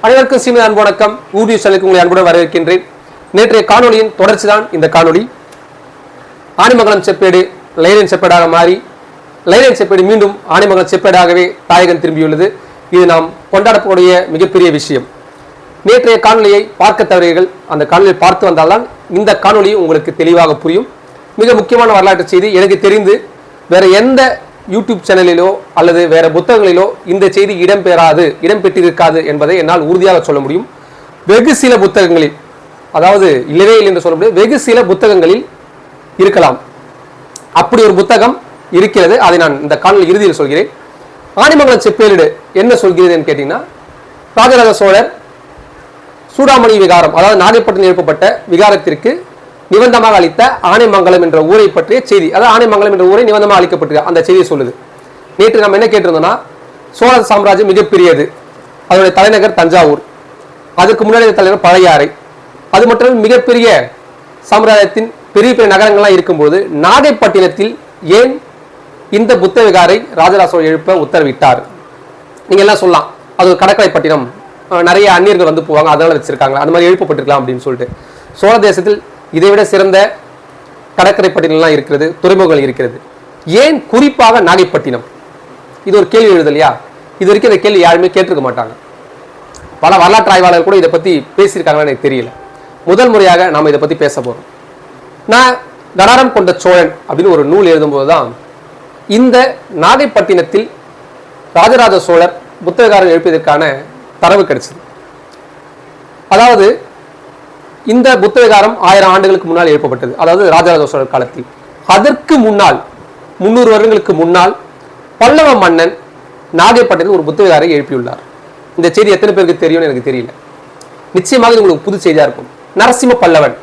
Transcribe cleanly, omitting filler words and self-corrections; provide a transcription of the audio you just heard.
அனைவருக்கும் சீமை அன்பு வணக்கம். ஊதிய சேனலுக்கு உங்களை அன்புடன் வரவேற்கின்றேன். நேற்றைய காணொலியின் தொடர்ச்சி தான் இந்த காணொலி. ஆனைமங்கலம் செப்பேடு லைலைன் செப்பேடாக மாறி லைலைன் செப்பேடு மீண்டும் ஆனைமங்கலம் செப்பேடாகவே தாயகம் திரும்பியுள்ளது. இது நாம் கொண்டாடக்கூடிய மிகப்பெரிய விஷயம். நேற்றைய காணொலியை பார்க்க தவறீர்கள். அந்த காணொலியை பார்த்து வந்தால்தான் இந்த காணொலி உங்களுக்கு தெளிவாக புரியும். மிக முக்கியமான வரலாற்று செய்தி. எனக்கு தெரிந்து வேற எந்த யூடியூப் சேனலிலோ அல்லது வேற புத்தகங்களிலோ இந்த செய்தி இடம்பெற்றிருக்காது என்பதை என்னால் உறுதியாக சொல்ல முடியும். வெகு சில புத்தகங்களில், அதாவது இல்லவே இல்லை என்று சொல்ல முடியாது, வெகு சில புத்தகங்களில் இருக்கலாம். அப்படி ஒரு புத்தகம் இருக்கிறது. அதை நான் இந்த காணொலி இறுதியில் சொல்கிறேன். ஆனைமங்கலம் செப்பேடு என்ன சொல்கிறது என்று கேட்டீங்கன்னா, ராஜராஜ சோழர் சூடாமணி விகாரம், அதாவது நாகைப்பட்டினம் எழுப்பப்பட்ட விகாரத்திற்கு நிபந்தமாக அளித்த ஆனைமங்கலம் என்ற ஊரை பற்றிய செய்தி. அதாவது ஆனைமங்கலம் என்ற ஊரை நிபந்தமாக அளிக்கப்பட்டிருக்க அந்த செய்தியை சொல்லுது. நேற்று நம்ம என்ன கேட்டிருந்தோம்னா, சோழ சாம்ராஜ்யம் மிகப்பெரியது, அதனுடைய தலைநகர் தஞ்சாவூர், அதுக்கு முன்னாடி தலைநகர் பழையாறை, அது மட்டும் மிகப்பெரிய சாம்ராஜ்யத்தின் பெரிய பெரிய நகரங்கள்லாம் இருக்கும்போது நாகைப்பட்டினத்தில் ஏன் இந்த புத்த விகாரை ராஜராஜ சோழர் எழுப்ப உத்தரவிட்டார்? நீங்க எல்லாம் சொல்லலாம், அது ஒரு கடற்கரைப்பட்டினம், நிறைய அந்நியர்கள் வந்து போவாங்க, அதனால வச்சிருக்காங்க, அந்த மாதிரி எழுப்பப்பட்டிருக்கலாம் அப்படின்னு சொல்லிட்டு. சோழ தேசத்தில் இதைவிட சிறந்த கடற்கரைப்பட்டினம்லாம் இருக்கிறது, துறைமுகங்கள் இருக்கிறது. ஏன் குறிப்பாக நாகைப்பட்டினம்? இது ஒரு கேள்வி எழுதலையா? இது வரைக்கும் இந்த கேள்வி யாருமே கேட்டிருக்க மாட்டாங்க. பல வரலாற்று ஆய்வாளர்கள் கூட இதை பற்றி பேசியிருக்காங்கன்னு எனக்கு தெரியல. முதல் முறையாக நாம் இதை பற்றி பேச போகிறோம். நான் கடாரம் கொண்ட சோழன் அப்படின்னு ஒரு நூல் எழுதும்போது தான் இந்த நாகைப்பட்டினத்தில் ராஜராஜ சோழர் புத்தகாரம் எழுப்பியதற்கான தரவு கிடைச்சது. அதாவது இந்த புத்த விகாரம் 1000 ஆண்டுகளுக்கு முன்னால் எழுப்பப்பட்டது, அதாவது ராஜராஜ சோழர் காலத்தில். அதற்கு முன்னால் 300 வருடங்களுக்கு முன்னால் பல்லவ மன்னன் நாகைப்பட்டினத்தில் ஒரு புத்த விகாரை எழுப்பியுள்ளார். இந்த செய்தி எத்தனை பேருக்கு தெரியும்னு எனக்கு தெரியல. நிச்சயமாக உங்களுக்கு புது செய்தியா இருக்கும். நரசிம்ம பல்லவன்